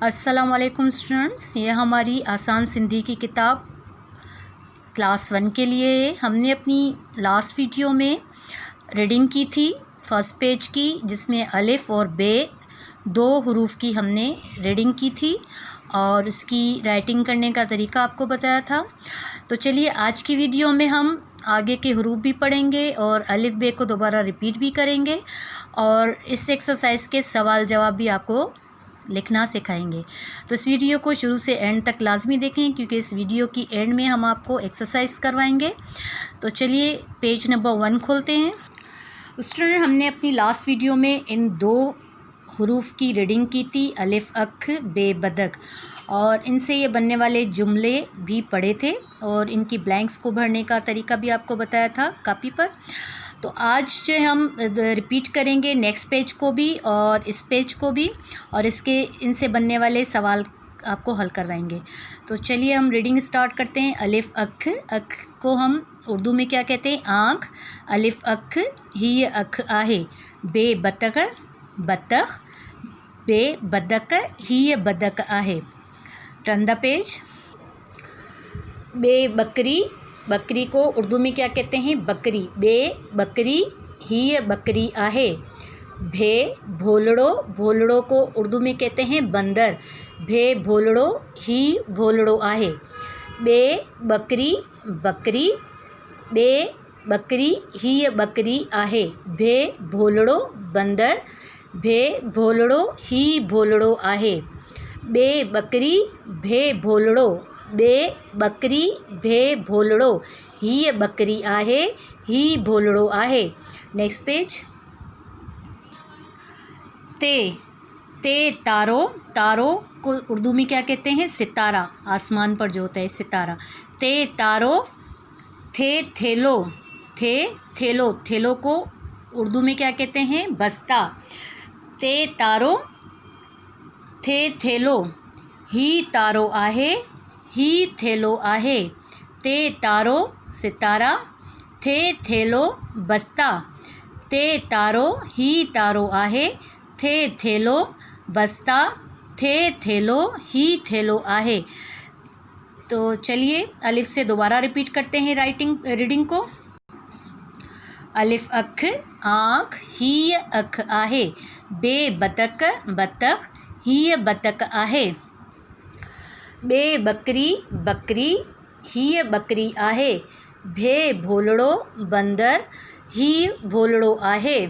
अस्सलामुअलैकुम स्टूडेंट्स, ये हमारी आसान सिंधी की किताब क्लास 1 के लिए है। हमने अपनी लास्ट वीडियो में रीडिंग की थी फर्स्ट पेज की, जिसमें अलिफ और बे दो हरूफ की हमने रीडिंग की थी और उसकी राइटिंग करने का तरीका आपको बताया था। तो चलिए आज की वीडियो में हम आगे के हरूफ भी पढ़ेंगे और अलिफ बे को दोबारा रिपीट भी करेंगे और इस एक्सरसाइज के सवाल जवाब भी आपको लिखना सिखाएंगे। तो इस वीडियो को शुरू से एंड तक लाजमी देखें, क्योंकि इस वीडियो की एंड में हम आपको एक्सरसाइज करवाएंगे। तो चलिए पेज नंबर 1 खोलते हैं। स्टूडेंट, हमने अपनी लास्ट वीडियो में इन दो हरूफ की रीडिंग की थी, अलिफ अख बे बदक, और इनसे ये बनने वाले जुमले भी पढ़े थे और इनकी ब्लैंक्स को भरने का तरीका भी आपको बताया था कापी पर। तो आज जो हम रिपीट करेंगे नेक्स्ट पेज को भी और इस पेज को भी, और इसके इनसे बनने वाले सवाल आपको हल करवाएंगे। तो चलिए हम रीडिंग स्टार्ट करते हैं। अलिफ अख, अख को हम उर्दू में क्या कहते हैं? आँख। अलिफ अख ही अख आहे, बे बतख बतख, बे बदक ही बदक आहे। Turn the page. बे बकरी, बकरी को उर्दू में क्या कहते हैं? बकरी, बे बकरी ही बकरी आहे। भे भोलड़ो, भोलड़ो को उर्दू में कहते हैं बंदर, भे भोलड़ो ही भोलड़ो आहे। बे बकरी बकरी, बे बकरी ही बकरी आहे। भे भोलड़ो बंदर, भे भोलड़ो ही भोलड़ो आहे। बे बकरी भे भोलड़ो, बे बकरी भे भोलड़ो ही बकरी आहे, ही भोलड़ो आहे। Next page. ते, ते तारो, तारो को उर्दू में क्या कहते हैं? सितारा, आसमान पर जो होता है सितारा। ते तारो, थे थेलो, थे थेलो, थेलो को उर्दू में क्या कहते हैं? बस्ता। ते तारो, थे थेलो, ही तारो आहे, ही थेलो आहे। ते तारो सितारा, थे थेलो बस्ता, ते तारो ही तारो आहे, थे थेलो बस्ता, थे थेलो ही थेलो आहे। तो चलिए अलिफ से दोबारा रिपीट करते हैं रीडिंग को। अलिफ अख आँख, ही अख आहे, बे बतक बतख, ही बतक आहे। बे बकरी बकरी, ही बकरी आहे। भे भोलड़ो बंदर, ही भोलड़ो आहे।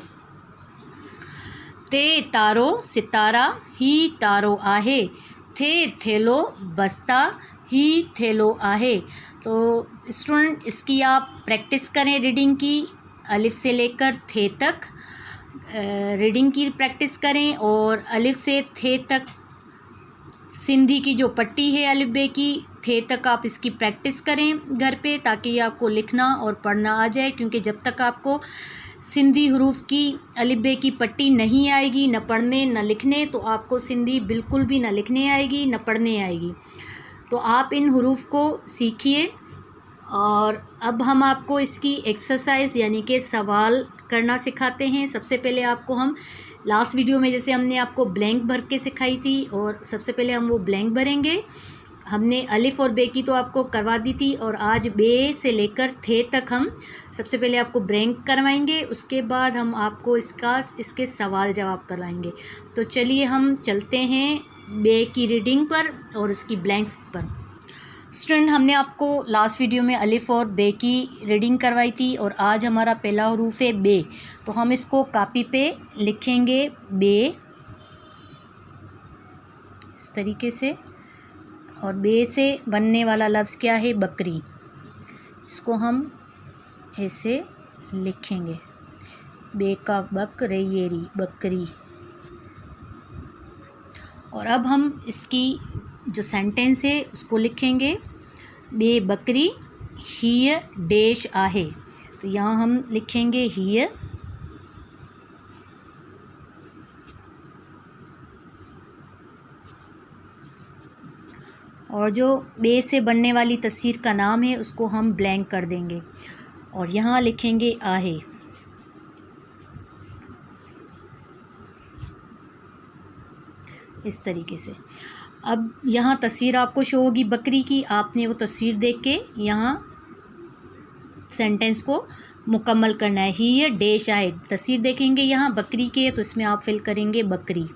ते तारो सितारा, ही तारो आहे। थे थेलो बस्ता, ही थेलो आहे। तो स्टूडेंट इसकी आप प्रैक्टिस करें रीडिंग की, अलिफ से लेकर थे तक रीडिंग की प्रैक्टिस करें और अलिफ से थे तक सिंधी की जो पट्टी है अलिफ बे की, थे तक आप इसकी प्रैक्टिस करें घर पे, ताकि आपको लिखना और पढ़ना आ जाए। क्योंकि जब तक आपको सिंधी हरूफ की अलिफ बे की पट्टी नहीं आएगी, न पढ़ने न लिखने, तो आपको सिंधी बिल्कुल भी न लिखने आएगी न पढ़ने आएगी। तो आप इन हरूफ को सीखिए। और अब हम आपको इसकी एक्सरसाइज यानी कि सवाल करना सिखाते हैं। सबसे पहले आपको हम लास्ट वीडियो में जैसे हमने आपको ब्लैंक भर के सिखाई थी, और सबसे पहले हम वो ब्लैंक भरेंगे। हमने अलिफ और बे की तो आपको करवा दी थी, और आज बे से लेकर थे तक हम सबसे पहले आपको ब्लैंक करवाएंगे, उसके बाद हम आपको इसके सवाल जवाब करवाएंगे। तो चलिए हम चलते हैं बे की रीडिंग पर और उसकी ब्लैंक्स पर। स्टूडेंट, हमने आपको लास्ट वीडियो में अलिफ और बे की रीडिंग करवाई थी और आज हमारा पहला हरूफ है बे। तो हम इसको कापी पे लिखेंगे बे इस तरीके से, और बे से बनने वाला लफ्ज़ क्या है? बकरी। इसको हम ऐसे लिखेंगे, बे का बक रेयेरी, बकरी। और अब हम इसकी जो सेंटेंस है उसको लिखेंगे, बे बकरी ही डैश आहे। तो यहाँ हम लिखेंगे ही, और जो बे से बनने वाली तस्वीर का नाम है उसको हम ब्लैंक कर देंगे और यहाँ लिखेंगे आहे। इस तरीके से। अब यहाँ तस्वीर आपको शो होगी बकरी की, आपने वो तस्वीर देख के यहाँ सेंटेंस को मुकम्मल करना है। ही डैश आहे, तस्वीर देखेंगे यहाँ बकरी के, तो इसमें आप फिल करेंगे बकरी,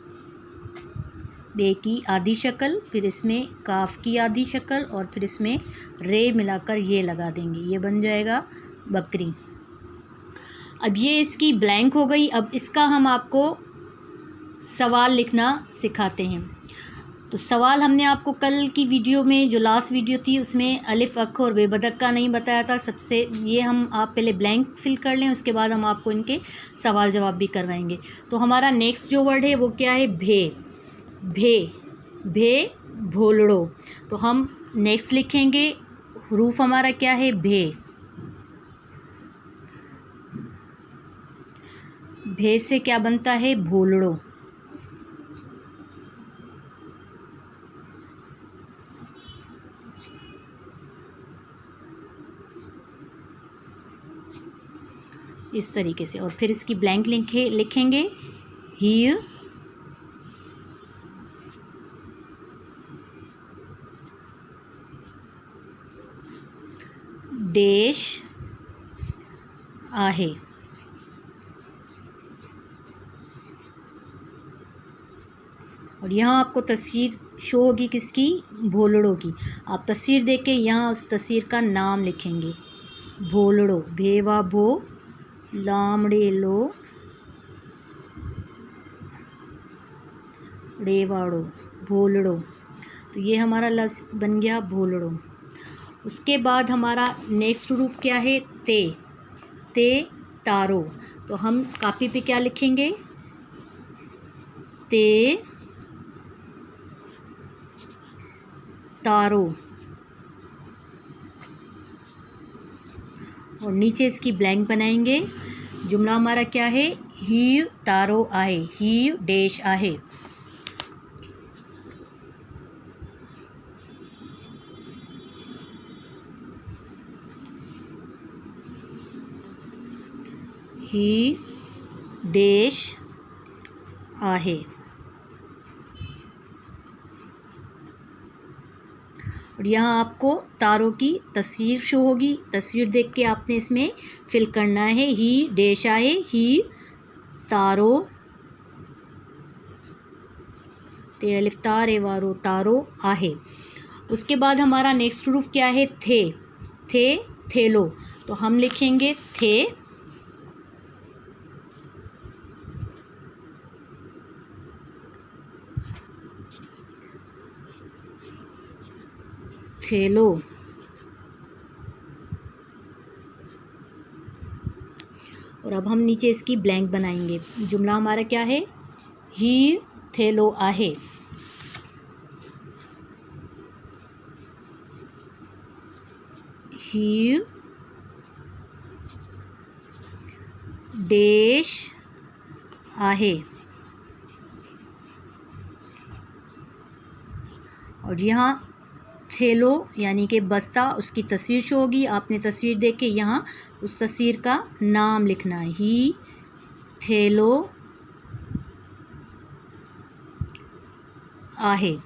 बे की आधी शक्ल, फिर इसमें काफ की आधी शक्ल और फिर इसमें रे मिलाकर ये लगा देंगे, ये बन जाएगा बकरी। अब ये इसकी ब्लैंक हो गई। अब इसका हम आपको सवाल लिखना सिखाते हैं। तो सवाल हमने आपको कल की वीडियो में, जो लास्ट वीडियो थी, उसमें अलिफ अख और बेबदक का नहीं बताया था। सबसे ये हम आप पहले ब्लैंक फिल कर लें, उसके बाद हम आपको इनके सवाल जवाब भी करवाएंगे। तो हमारा नेक्स्ट जो वर्ड है वो क्या है? भे। भे, भे भोलड़ो। तो हम नेक्स्ट लिखेंगे, हरूफ हमारा क्या है? भे। भे से क्या बनता है? भोलड़ो। इस तरीके से। और फिर इसकी ब्लैंक लिखेंगे ही डैश आहे। और यहाँ आपको तस्वीर शो होगी किसकी? भोलड़ो की। आप तस्वीर देख के यहाँ उस तस्वीर का नाम लिखेंगे, भोलड़ो। भेवा भो, लामड़े लो, रेवाड़ो, भोलड़ो। तो ये हमारा लफ्ज़ बन गया भोलड़ो। उसके बाद हमारा नेक्स्ट रूफ क्या है? ते। ते तारो। तो हम कापी पे क्या लिखेंगे? ते तारो। और नीचे इसकी ब्लैंक बनाएंगे। जुमला हमारा क्या है? ही तारो आहे, ही डैश आहे। ही डैश आहे। और यहाँ आपको तारों की तस्वीर शो होगी। तस्वीर देख के आपने इसमें फिल करना है, ही डैश आहे, ही तारो, ते अलिफ ता रे वारो, तारो आहे। उसके बाद हमारा नेक्स्ट रूफ क्या है? थे। थे थेलो। तो हम लिखेंगे थे, थेलो। और अब हम नीचे इसकी ब्लैंक बनाएंगे। जुमला हमारा क्या है? ही थेलो आहे। ही डैश आहे। और यहाँ थेलो यानी कि बस्ता, उसकी तस्वीर शो होगी। आपने तस्वीर देख के यहाँ उस तस्वीर का नाम लिखना है, ही थेलो आहे।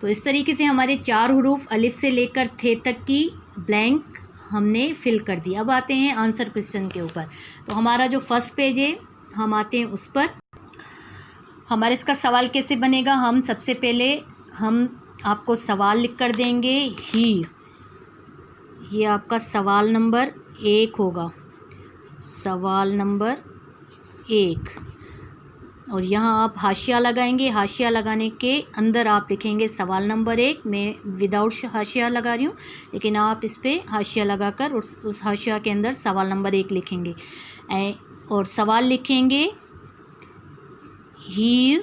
तो इस तरीके से हमारे 4 हरूफ अलिफ से लेकर थे तक की ब्लैंक हमने फिल कर दी। अब आते हैं आंसर क्वेश्चन के ऊपर। तो हमारा जो फर्स्ट पेज है, हम आते हैं उस पर। हमारे इसका सवाल कैसे बनेगा? हम सबसे पहले हम आपको सवाल लिख कर देंगे, ही। ये आपका सवाल नंबर 1 होगा, सवाल नंबर 1। और यहाँ आप हाशिया लगाएंगे। हाशिया लगाने के अंदर आप लिखेंगे सवाल नंबर 1। मैं विदाउट हाशिया लगा रही हूँ, लेकिन आप इस पर हाशिया लगाकर उस हाशिया के अंदर सवाल नंबर 1 लिखेंगे। और सवाल लिखेंगे, ही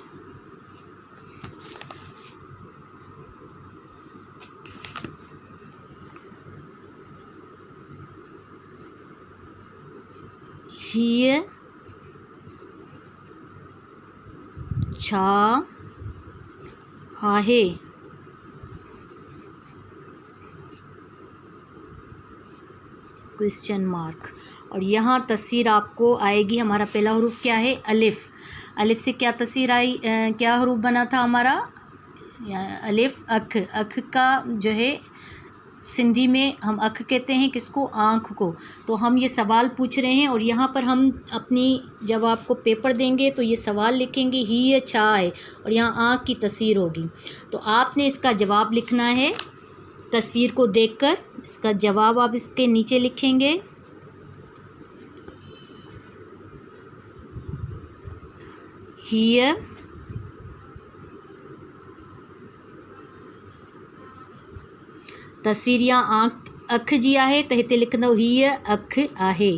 ही छा आहे। Question mark. और यहाँ तस्वीर आपको आएगी, हमारा पहला हरूफ क्या है? अलिफ। अलिफ से क्या तस्वीर आई, क्या हरूफ बना था हमारा, अलिफ अख, अख का जो है सिंधी में हम अख कहते हैं किसको, आँख को। तो हम ये सवाल पूछ रहे हैं और यहाँ पर हम अपनी, जब आपको पेपर देंगे तो ये सवाल लिखेंगे ही ये छा है और यहाँ आँख की तस्वीर होगी। तो आपने इसका जवाब लिखना है तस्वीर को देखकर। इसका जवाब आप इसके नीचे लिखेंगे। हिय तस्वीर या आँख अख जी आहे त हिते लिखंदव हीअ अख आहे।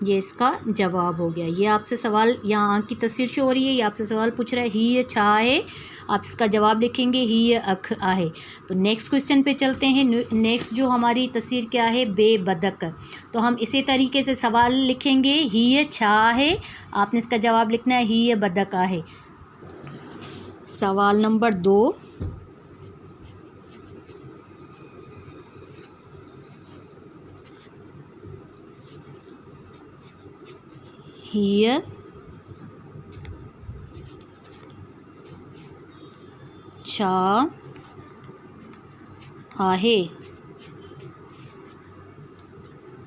ये इसका जवाब हो गया। ये आपसे सवाल, यहाँ आँख की तस्वीर शो हो रही है, ये आपसे सवाल पूछ रहा है हीअ छा आहे, आप इसका जवाब लिखेंगे हीअ अख आहे। तो नेक्स्ट क्वेश्चन पे चलते हैं। नेक्स्ट जो हमारी तस्वीर क्या है, बेबदक। तो हम इसी तरीके से सवाल लिखेंगे हीअ छा आहे, आपने इसका जवाब लिखना है हीअ बदक आहे। सवाल नंबर 2, हीअ छा आहे।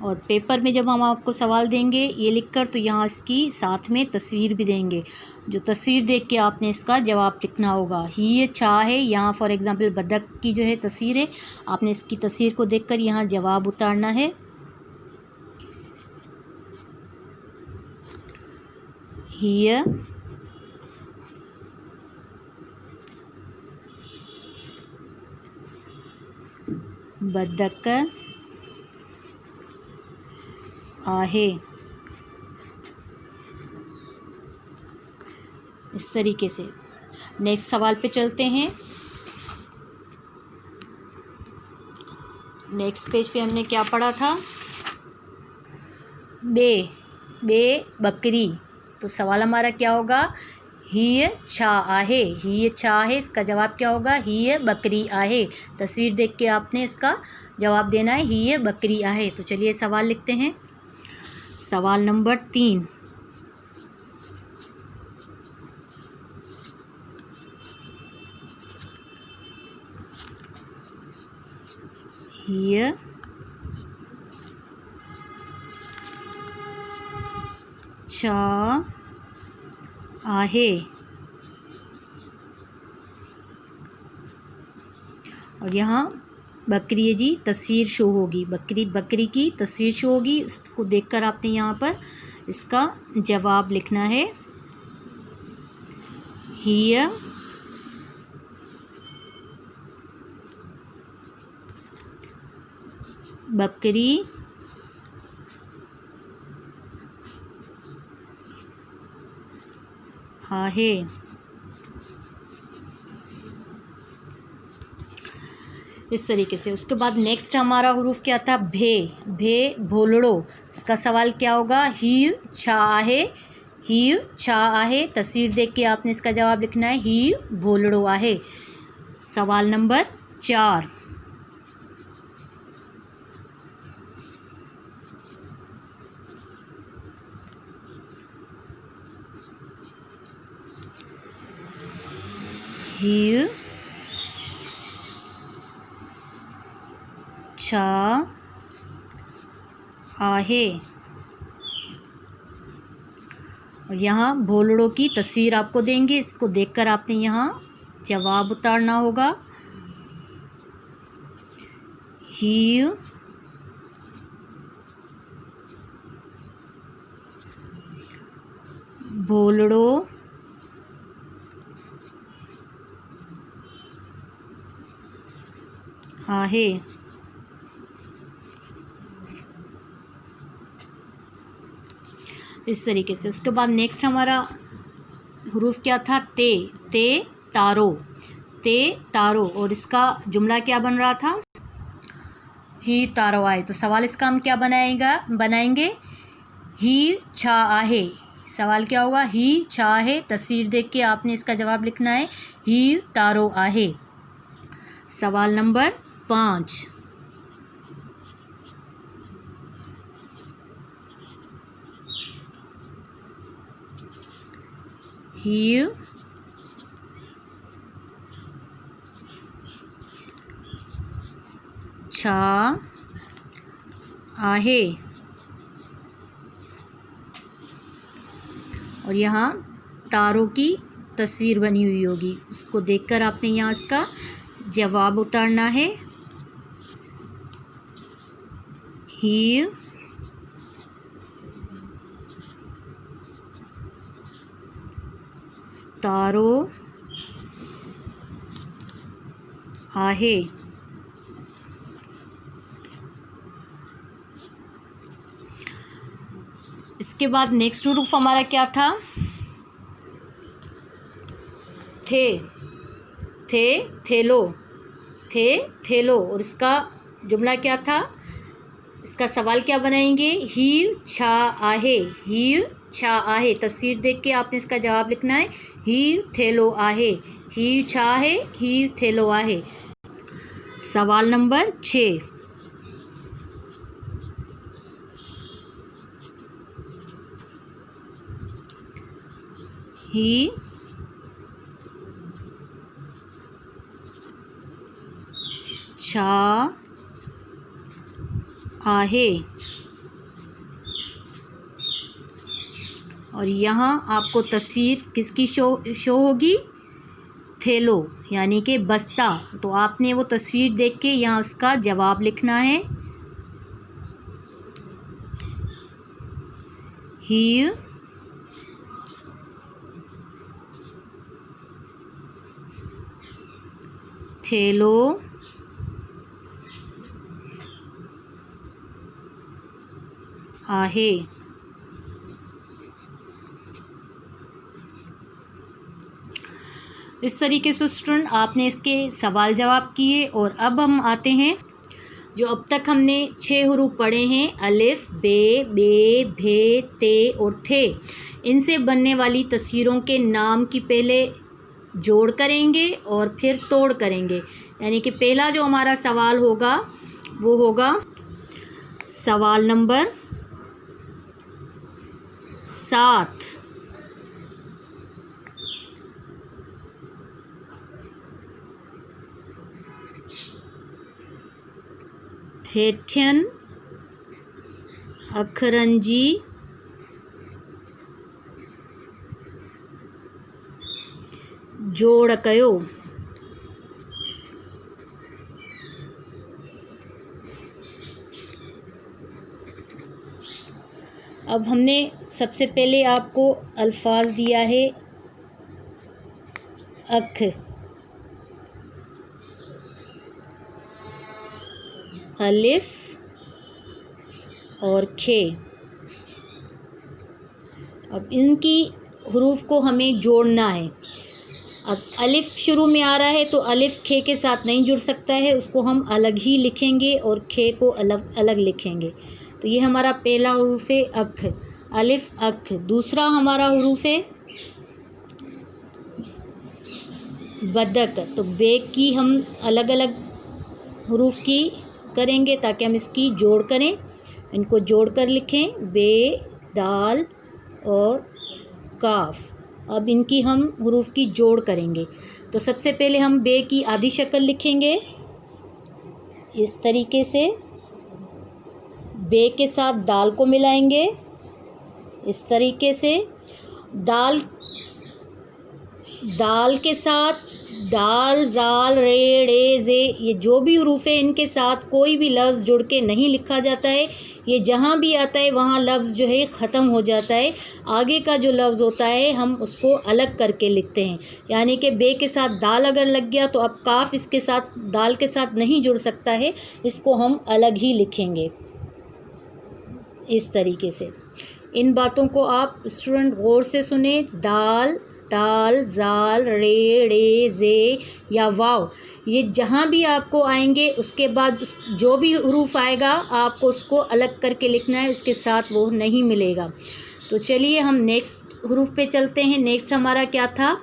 और पेपर में जब हम आपको सवाल देंगे ये लिखकर, तो यहाँ इसकी साथ में तस्वीर भी देंगे। जो तस्वीर देख के आपने इसका जवाब लिखना होगा। हीअ छा है, यहाँ फॉर एग्ज़ाम्पल बदक की जो है तस्वीर है, आपने इसकी तस्वीर को देखकर यहाँ जवाब उतारना है। हीअ बदक आहे। इस तरीके से नेक्स्ट सवाल पे चलते हैं। नेक्स्ट पेज पे हमने क्या पढ़ा था, बे बकरी। तो सवाल हमारा क्या होगा, हीअ छा आहे, हीअ छा आहे, इसका जवाब क्या होगा, हीअ बकरी आहे। तस्वीर देख के आपने इसका जवाब देना है हीअ बकरी आहे। तो चलिए सवाल लिखते हैं। सवाल नंबर 3, हीअ छा आहे। और यहाँ बकरी जी तस्वीर शो होगी, बकरी की तस्वीर शो होगी, उसको देखकर आपने यहाँ पर इसका जवाब लिखना है हीअ बकरी आहे। इस तरीके से। उसके बाद नेक्स्ट हमारा हुरूफ क्या था, भे भोलड़ो। इसका सवाल क्या होगा, हीअ छा आहे, हीअ छा आहे। तस्वीर देख के आपने इसका जवाब लिखना है हीअ भोलड़ो आहे। सवाल नंबर 4, हीअ छा आहे। और यहाँ भोलड़ों की तस्वीर आपको देंगे, इसको देखकर आपने यहाँ जवाब उतारना होगा हीअ भोलड़ो आहे। इस तरीके से। उसके बाद नेक्स्ट हमारा हुरूफ क्या था, ते तारो। और इसका जुमला क्या बन रहा था, ही तारो आए। तो सवाल इसका हम क्या बनाएंगे ही छा आहे। सवाल क्या होगा, ही छा आहे। तस्वीर देख के आपने इसका जवाब लिखना है ही तारो आहे। सवाल नंबर 5, ही छा आहे। और यहाँ तारों की तस्वीर बनी हुई होगी, उसको देखकर आपने यहाँ इसका जवाब उतारना है। ही तारो आहे। इसके बाद नेक्स्ट रूफ हमारा क्या था? थे, थे, थेलो, थे, थेलो। और इसका जुमला क्या था? इसका सवाल क्या बनाएंगे? ही छा आहे, ही छा आहे। तस्वीर देख के आपने इसका जवाब लिखना है। ही थेलो आहे, ही छा है, ही थेलो आहे। सवाल नंबर 6, ही छा आहे। और यहाँ आपको तस्वीर किसकी शो होगी? थैलो यानी कि बस्ता। तो आपने वो तस्वीर देख के यहाँ उसका जवाब लिखना है। ही थैलो आहे। इस तरीके से स्टूडेंट आपने इसके सवाल जवाब किए। और अब हम आते हैं जो अब तक हमने 6 हुरूफ पढ़े हैं, अलिफ, बे, भे, ते और थे। इनसे बनने वाली तस्वीरों के नाम की पहले जोड़ करेंगे और फिर तोड़ करेंगे। यानी कि पहला जो हमारा सवाल होगा वो होगा सवाल नंबर 7। हेठियन अखरनि जी जोड़ कयो। अब हमने सबसे पहले आपको अल्फाज दिया है अख, अलिफ और खे। अब इनकी हुरूफ को हमें जोड़ना है। अब अलिफ शुरू में आ रहा है तो अलिफ खे के साथ नहीं जुड़ सकता है, उसको हम अलग ही लिखेंगे और खे को अलग अलग लिखेंगे। तो ये हमारा पहला हुरूफ है अख, अलिफ अख। दूसरा हमारा हुरूफ है बदक। तो बे की हम अलग अलग हुरूफ की करेंगे ताकि हम इसकी जोड़ करें। इनको जोड़ कर लिखें, बे, दाल और काफ। अब इनकी हम हुरूफ की जोड़ करेंगे। तो सबसे पहले हम बे की आधी शक्ल लिखेंगे इस तरीके से। बे के साथ दाल को मिलाएंगे इस तरीके से। दाल के साथ दाल, जाल, रे, रे, जे, ये जो भी हुरूफ है इनके साथ कोई भी लफ्ज़ जुड़ के नहीं लिखा जाता है। ये जहाँ भी आता है वहाँ लफ्ज़ जो है ख़त्म हो जाता है। आगे का जो लफ्ज़ होता है हम उसको अलग करके लिखते हैं। यानी कि बे के साथ दाल अगर लग गया तो अब काफ इसके साथ दाल के साथ नहीं जुड़ सकता है, इसको हम अलग ही लिखेंगे इस तरीके से। इन बातों को आप स्टूडेंट गौर से सुने। दाल, दाल, जाल, रे, रे, जे या वाव, ये जहाँ भी आपको आएंगे उसके बाद जो भी हुरूफ आएगा आपको उसको अलग करके लिखना है, उसके साथ वो नहीं मिलेगा। तो चलिए हम नेक्स्ट हुरूफ पे चलते हैं। नेक्स्ट हमारा क्या था?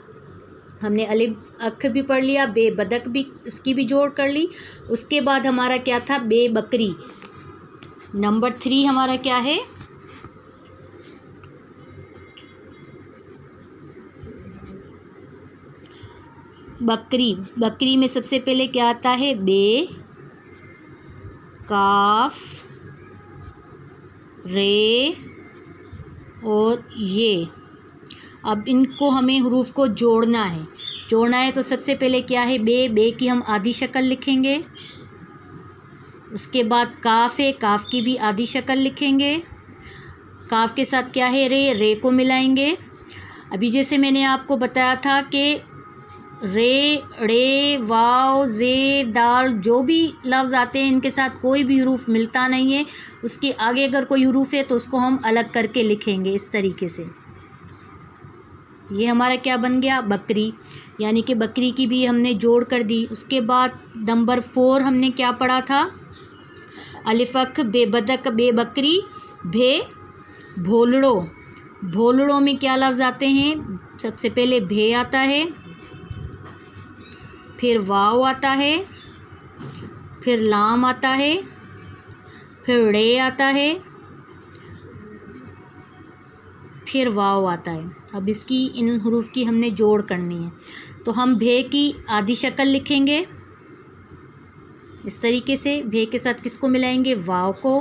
हमने अलिफ अख भी पढ़ लिया, बे बदक भी इसकी भी जोड़ कर ली। उसके बाद हमारा क्या था? बे बकरी। नंबर 3 हमारा क्या है? बकरी, बकरी में सबसे पहले क्या आता है? बे, काफ, रे और ये। अब इनको हमें हुरूफ को जोड़ना है। तो सबसे पहले क्या है? बे, बे की हम आधी शक्ल लिखेंगे। उसके बाद काफ है, काफ की भी आधी शक्ल लिखेंगे। काफ के साथ क्या है? रे, रे को मिलाएंगे। अभी जैसे मैंने आपको बताया था कि रे, रे, वाव, जे, दाल जो भी लफ्ज़ आते हैं इनके साथ कोई भी हरूफ मिलता नहीं है। उसके आगे अगर कोई हरूफ है तो उसको हम अलग करके लिखेंगे इस तरीके से। ये हमारा क्या बन गया? बकरी, यानी कि बकरी की भी हमने जोड़ कर दी। उसके बाद नंबर 4 हमने क्या पढ़ा था? अलिफ़ बे बदक बे बकरी भे भोलड़ो। भोलड़ो में क्या लफ्ज़ आते हैं? सबसे पहले भे आता है, फिर वाव आता है, फिर लाम आता है, फिर रे आता है, फिर वाव आता है। अब इसकी इन हरूफ की हमने जोड़ करनी है। तो हम भे की आधी शक्ल लिखेंगे इस तरीके से। भे के साथ किसको मिलाएंगे? वाव को।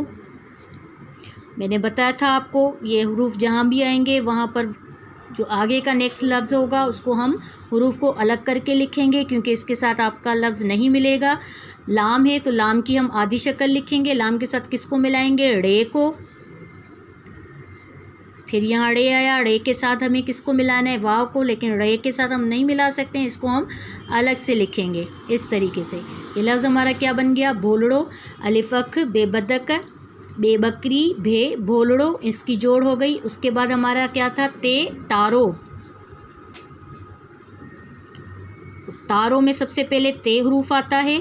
मैंने बताया था आपको ये हरूफ जहाँ भी आएंगे वहाँ पर जो आगे का नेक्स्ट लफ्ज़ होगा उसको हम हरूफ को अलग करके लिखेंगे, क्योंकि इसके साथ आपका लफ्ज़ नहीं मिलेगा। लाम है तो लाम की हम आधी शक्ल लिखेंगे। लाम के साथ किसको मिलाएंगे? रे को। फिर यहाँ रे आया, रे के साथ हमें किसको मिलाना है? वाव को, लेकिन रे के साथ हम नहीं मिला सकते हैं, इसको हम अलग से लिखेंगे इस तरीके से। ये लफ्ज़ हमारा क्या बन गया? भोलड़ो। अलिफ़ बेबदक बेबकरी भे भोलड़ो, इसकी जोड़ हो गई। उसके बाद हमारा क्या था? ते तारो। तारो में सबसे पहले ते हरूफ आता है,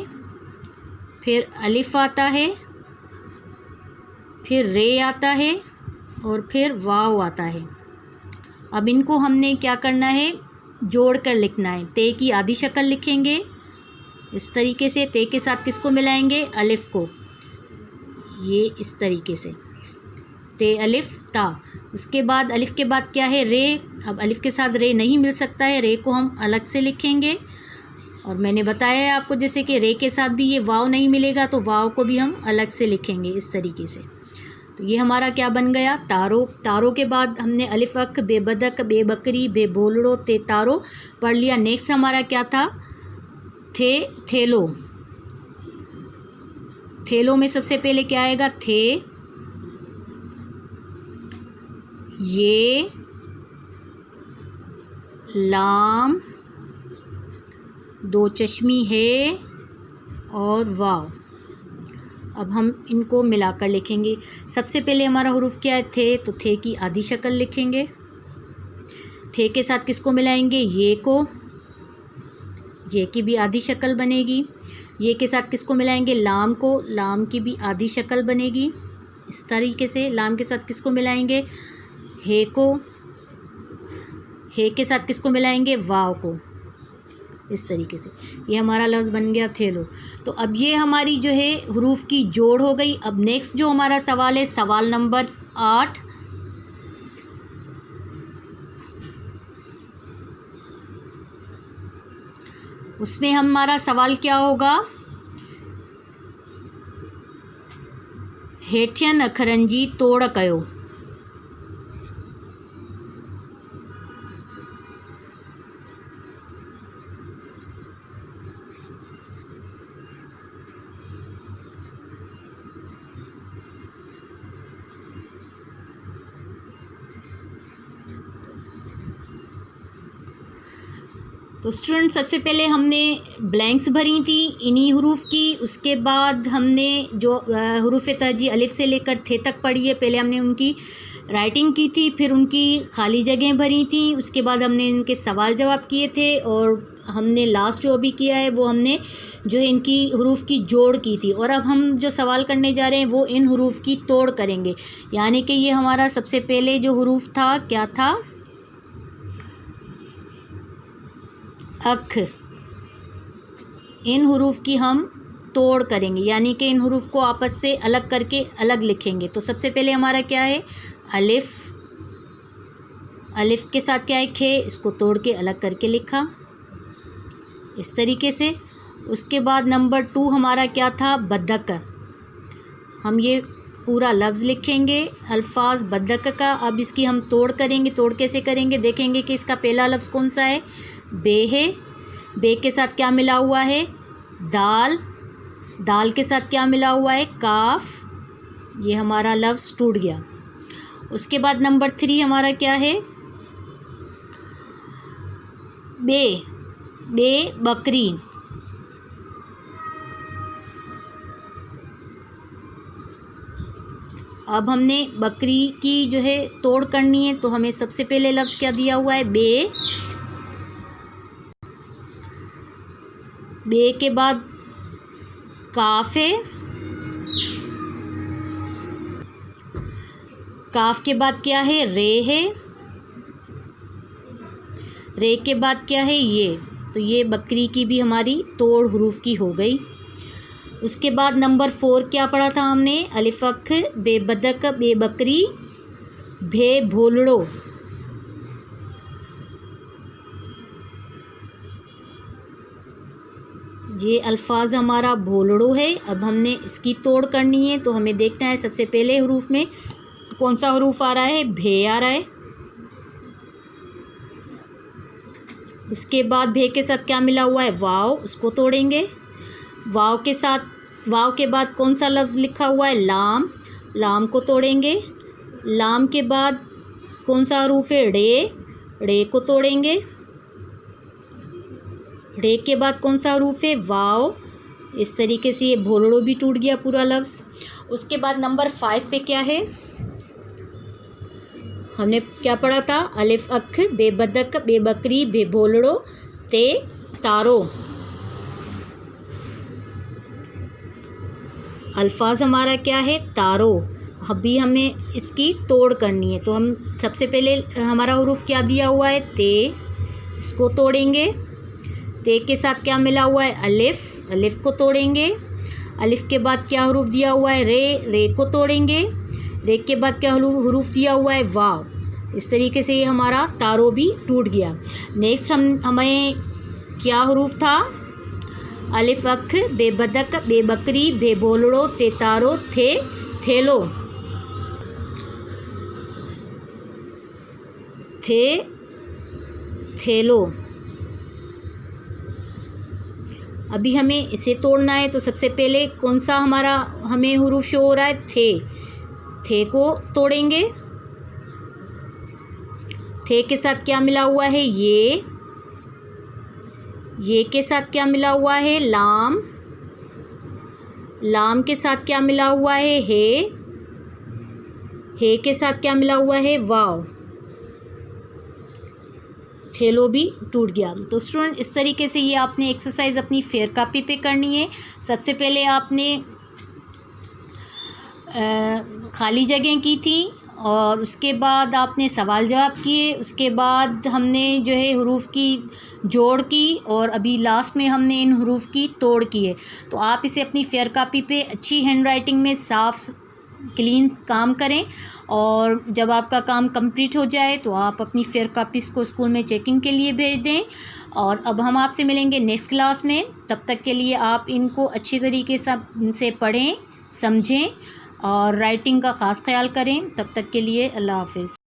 फिर अलिफ़ आता है, फिर रे आता है और फिर वाव आता है। अब इनको हमने क्या करना है? जोड़ कर लिखना है। ते की आधी शक्ल लिखेंगे इस तरीके से। ते के साथ किसको मिलाएंगे? अलिफ़ को। ये इस तरीके से ते अलिफ़ ता। उसके बाद अलिफ़ के बाद क्या है? रे। अब अलिफ़ के साथ रे नहीं मिल सकता है, रे को हम अलग से लिखेंगे। और मैंने बताया है आपको जैसे कि रे के साथ भी ये वाव नहीं मिलेगा तो वाव को भी हम अलग से लिखेंगे इस तरीके से। तो ये हमारा क्या बन गया? तारो। तारो के बाद हमने अलिफ़ बेबदक बेबकरी बे भोलड़ो ते तारो पढ़ लिया। नेक्स्ट हमारा क्या था? थे थेलो। थेलो में सबसे पहले क्या आएगा? थे, ये, लाम, दो चश्मी है और वाव। अब हम इनको मिलाकर लिखेंगे। सबसे पहले हमारा हरूफ क्या है? थे, तो थे की आधी शक्ल लिखेंगे। थे के साथ किसको मिलाएंगे? ये को। ये की भी आधी शक्ल बनेगी। ये के साथ किसको मिलाएंगे? लाम को। लाम की भी आधी शक्ल बनेगी इस तरीके से। लाम के साथ किसको मिलाएंगे? हे को। हे के साथ किसको मिलाएंगे? वाव को। इस तरीके से ये हमारा लफ्ज़ बन गया थेलो। तो अब ये हमारी जो है हरूफ की जोड़ हो गई। अब नेक्स्ट जो हमारा सवाल है, सवाल नंबर 8। उसमें हमारा सवाल क्या होगा? हेठियन अखरनि जी तोड़ कयो। तो स्टूडेंट सबसे पहले हमने ब्लैंक्स भरी थी इन्हीं हरूफ की। उसके बाद हमने जो हरूफ तरजीह अलिफ से लेकर थे तक पढ़ी है, पहले हमने उनकी राइटिंग की थी, फिर उनकी खाली जगह भरी थी। उसके बाद हमने इनके सवाल जवाब किए थे और हमने लास्ट जो अभी किया है वो हमने जो है इनकी हरूफ की जोड़ की थी। और अब हम जो सवाल करने जा रहे हैं वो इन हरूफ की तोड़ करेंगे। यानी कि ये हमारा सबसे पहले जो हरूफ था क्या था? अख। इन हरूफ की हम तोड़ करेंगे, यानी कि इन हरूफ को आपस से अलग करके अलग लिखेंगे। तो सबसे पहले हमारा क्या है? अलिफ। अलिफ के साथ क्या है? खे। इसको तोड़ के अलग करके लिखा इस तरीके से। उसके बाद नंबर 2 हमारा क्या था, बतख। हम ये पूरा लफ्ज़ लिखेंगे, अल्फाज बतख का। अब इसकी हम तोड़ करेंगे। तोड़ कैसे करेंगे, देखेंगे कि इसका पहला लफ्ज़ कौन सा है, बे है। बे के साथ क्या मिला हुआ है, दाल। दाल के साथ क्या मिला हुआ है, काफ। ये हमारा लफ्ज़ टूट गया। उसके बाद नंबर 3 हमारा क्या है, बे। बे बकरी। अब हमने बकरी की जो है तोड़ करनी है, तो हमें सबसे पहले लफ्ज़ क्या दिया हुआ है, बे। बे के बाद काफ है। काफ के बाद क्या है, रे है। रे के बाद क्या है, ये। तो ये बकरी की भी हमारी तोड़ हरूफ की हो गई। उसके बाद नंबर 4 क्या पढ़ा था हमने, अलिफ अख, बे बदक, बे बकरी, भे भोलड़ो। ये अल्फाज हमारा भोलड़ो है। अब हमने इसकी तोड़ करनी है, तो हमें देखना है सबसे पहले हरूफ में कौन सा हरूफ आ रहा है, भे आ रहा है। उसके बाद भे के साथ क्या मिला हुआ है, वाव, उसको तोड़ेंगे। वाव के साथ, वाव के बाद कौन सा लफ्ज़ लिखा हुआ है, लाम। लाम को तोड़ेंगे। लाम के बाद कौन सा हरूफ है, रे। रे को तोड़ेंगे। रे के बाद कौन सा हरूफ है, वाव। इस तरीके से ये भोलड़ो भी टूट गया पूरा लफ्ज़। उसके बाद नंबर 5 पे क्या है, हमने क्या पढ़ा था, अलिफ अख, बे बदक, बे बकरी, बे भोलड़ो, ते तारो। अल्फाज हमारा क्या है, तारो। अभी हमें इसकी तोड़ करनी है, तो हम सबसे पहले हमारा हरूफ क्या दिया हुआ है, ते। इसको तोड़ेंगे। ते के साथ क्या मिला हुआ है, अलिफ। अलिफ को तोड़ेंगे। अलिफ के बाद क्या हरूफ दिया हुआ है, रे। रे को तोड़ेंगे। रे के बाद क्या हरूफ दिया हुआ है, वाव। इस तरीके से ये हमारा तारो भी टूट गया। नेक्स्ट हमें क्या हरूफ था, अलिफ अख, बे बदक, बे बकरी, बे बोलड़ो, ते तारो, थे थेलो। थे थेलो। अभी हमें इसे तोड़ना है, तो सबसे पहले कौन सा हमारा हमें हरूफ शो हो रहा है, थे। थे को तोड़ेंगे। थे के साथ क्या मिला हुआ है, ये। ये के साथ क्या मिला हुआ है, लाम। लाम के साथ क्या मिला हुआ है, हे। हे के साथ क्या मिला हुआ है, वाव। थेलो भी टूट गया। तो स्टूडेंट, इस तरीके से ये आपने एक्सरसाइज अपनी फेयर कॉपी पे करनी है। सबसे पहले आपने खाली जगह की थी, और उसके बाद आपने सवाल जवाब किए। उसके बाद हमने जो है हरूफ की जोड़ की, और अभी लास्ट में हमने इन हरूफ की तोड़ की है। तो आप इसे अपनी फेयर कॉपी पे अच्छी हैंड राइटिंग में साफ क्लीन काम करें, और जब आपका काम कंप्लीट हो जाए तो आप अपनी फेयर कॉपीज़ को स्कूल में चेकिंग के लिए भेज दें। और अब हम आपसे मिलेंगे नेक्स्ट क्लास में। तब तक के लिए आप इनको अच्छी तरीके से पढ़ें, समझें और राइटिंग का ख़ास ख्याल करें। तब तक के लिए अल्लाह हाफ़िज़।